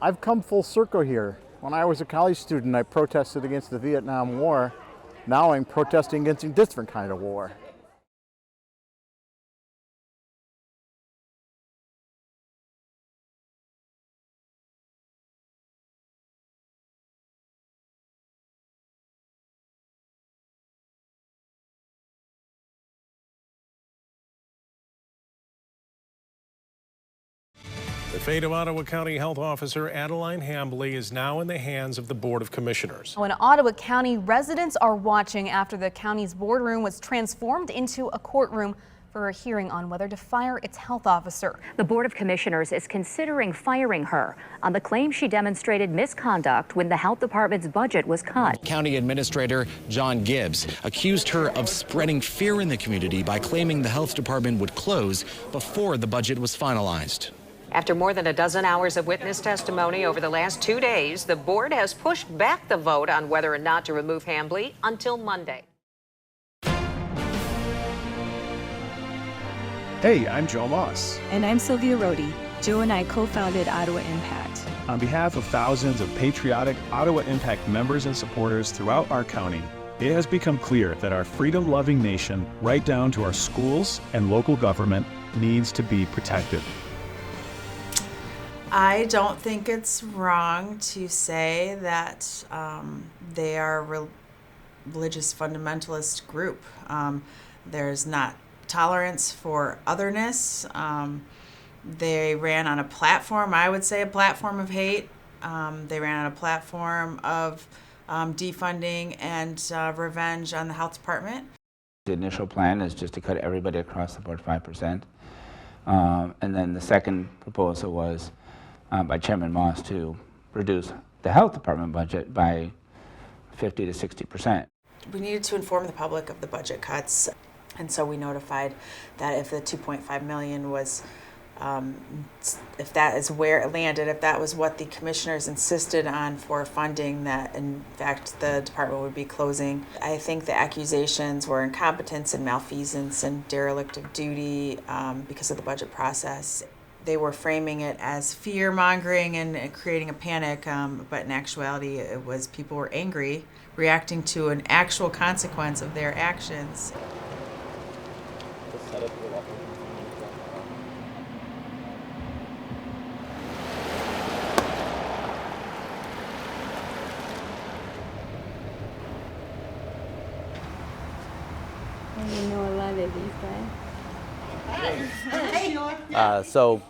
I've come full circle here. When I was a college student, I protested against the Vietnam War. Now I'm protesting against a different kind of war. The fate of Ottawa County Health Officer Adeline Hambley is now in the hands of the Board of Commissioners. In Ottawa County, residents are watching after the county's boardroom was transformed into a courtroom for a hearing on whether to fire its health officer. The Board of Commissioners is considering firing her on the claim she demonstrated misconduct when the health department's budget was cut. County Administrator John Gibbs accused her of spreading fear in the community by claiming the health department would close before the budget was finalized. After more than a dozen hours of witness testimony over the last 2 days, the board has pushed back the vote on whether or not to remove Hambley until Monday. Hey, I'm Joe Moss. And I'm Sylvia Rohde. Joe and I co-founded Ottawa Impact. On behalf of thousands of patriotic Ottawa Impact members and supporters throughout our county, it has become clear that our freedom-loving nation, right down to our schools and local government, needs to be protected. I don't think it's wrong to say that they are a religious fundamentalist group. There's not tolerance for otherness. They ran on a platform, I would say a platform of hate. They ran on a platform of defunding and revenge on the health department. The initial plan is just to cut everybody across the board 5%. And then the second proposal was by Chairman Moss to reduce the health department budget by 50 to 60%. We needed to inform the public of the budget cuts, and so we notified that if the $2.5 million was, if that is where it landed, if that was what the commissioners insisted on for funding, that in fact the department would be closing. I think the accusations were incompetence and malfeasance and derelict of duty because of the budget process. They were framing it as fear-mongering and creating a panic, but in actuality it was people were angry, reacting to an actual consequence of their actions. I know a lot of these guys. So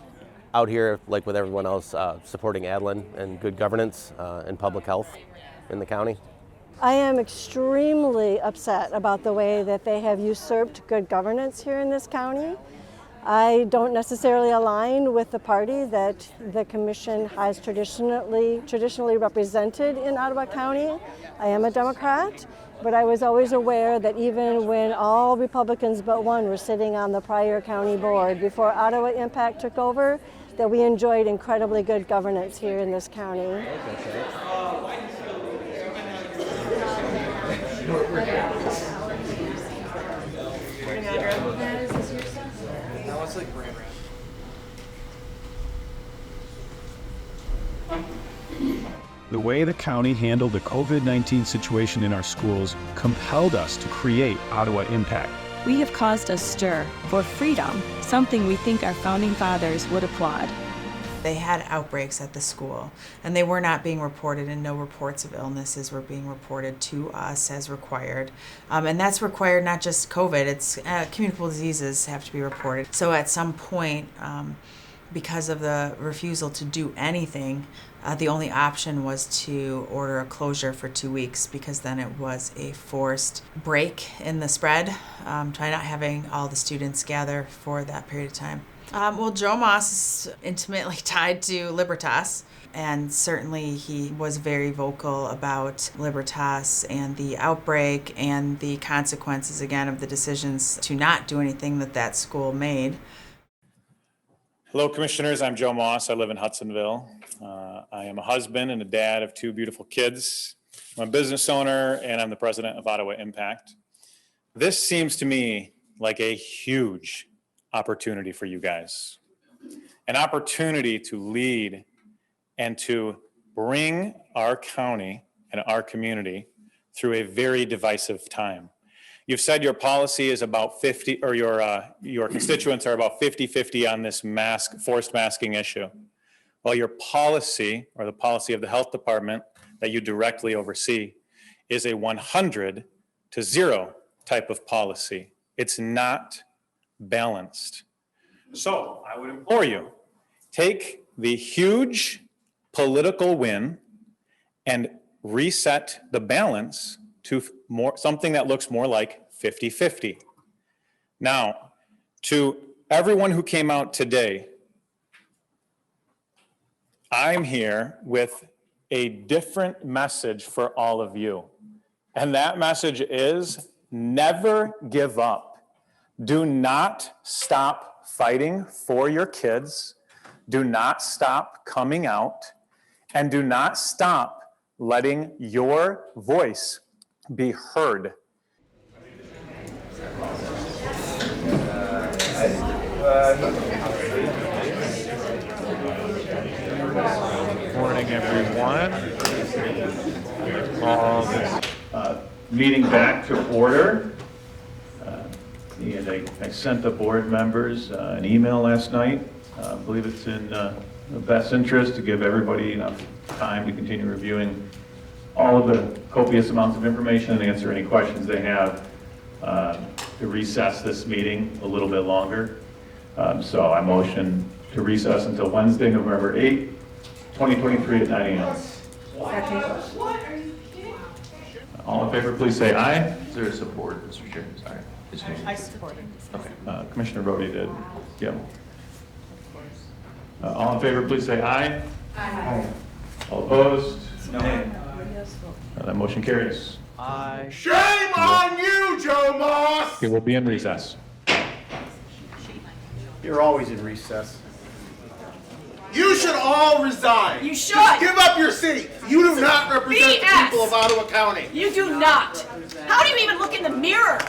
out here, like with everyone else, supporting Adeline and good governance and public health in the county. I am extremely upset about the way that they have usurped good governance here in this county. I don't necessarily align with the party that the commission has traditionally represented in Ottawa County. I am a Democrat, but I was always aware that even when all Republicans but one were sitting on the prior county board before Ottawa Impact took over, that we enjoyed incredibly good governance here in this county. The way the county handled the COVID-19 situation in our schools compelled us to create Ottawa Impact. We have caused a stir for freedom, something we think our founding fathers would applaud. They had outbreaks at the school, and they were not being reported, and no reports of illnesses were being reported to us as required. And that's required not just COVID, it's communicable diseases have to be reported. So at some point, because of the refusal to do anything, the only option was to order a closure for 2 weeks, because then it was a forced break in the spread, try not having all the students gather for that period of time. Well, Joe Moss is intimately tied to Libertas, and certainly he was very vocal about Libertas and the outbreak and the consequences, again, of the decisions to not do anything that school made. Hello, Commissioners. I'm Joe Moss. I live in Hudsonville. I am a husband and a dad of 2 beautiful kids. I'm a business owner, and I'm the president of Ottawa Impact. This seems to me like a huge opportunity for you guys. An opportunity to lead and to bring our county and our community through a very divisive time. You've said your policy is about 50, or your constituents are about 50-50 on this forced masking issue. Well, your policy, or the policy of the health department that you directly oversee, is a 100-0 type of policy. It's not balanced. So I would implore you, take the huge political win and reset the balance to something that looks more like 50-50. Now, to everyone who came out today, I'm here with a different message for all of you. And that message is never give up. Do not stop fighting for your kids. Do not stop coming out. And do not stop letting your voice be heard. Morning, everyone. Call this meeting back to order. And I sent the board members an email last night. I believe it's in the best interest to give everybody enough time to continue reviewing all of the copious amounts of information and answer any questions they have, to recess this meeting a little bit longer. So I motion to recess until Wednesday, November 8th, 2023 at 9 a.m. All in favor, please say aye. Is there support, Mr. Chair? Sorry. I support it. Okay. Commissioner Brody did. Yep. All in favor, please say aye. Aye. All opposed? No. That motion carries. Aye. Shame on you, Joe Moss! Okay, we'll be in recess. You're always in recess. You should all resign. You should. Just give up your seat. You do not represent the BS. people of Ottawa County. You do not. How do you even look in the mirror?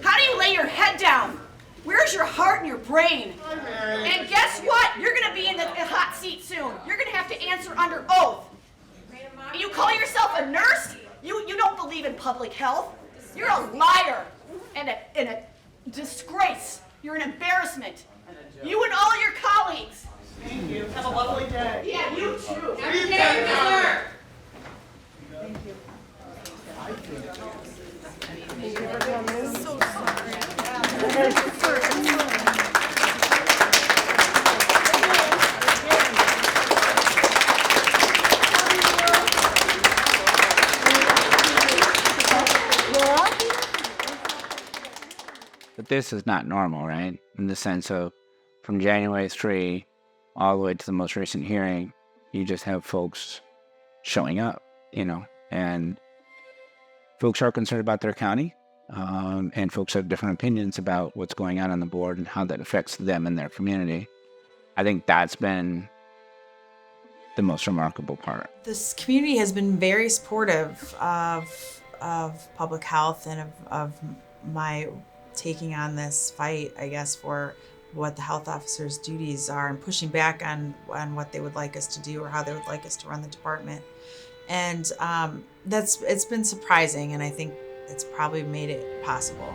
How do you lay your head down? Where's your heart and your brain? And guess what? You're going to be in the hot seat soon. You're going to have to answer under oath. You call yourself a nurse? You don't believe in public health. You're a liar and a disgrace. You're an embarrassment. You and all your colleagues. Thank you. Have a lovely day. Yeah, you too. Every day you deserve. Thank you. So sorry. But this is not normal, right? In the sense of from January 3 all the way to the most recent hearing, you just have folks showing up, and folks are concerned about their county, and folks have different opinions about what's going on the board and how that affects them and their community. I think that's been the most remarkable part. This community has been very supportive of public health and of my taking on this fight, I guess, for what the health officer's duties are and pushing back on what they would like us to do or how they would like us to run the department. And it's been surprising, and I think it's probably made it possible.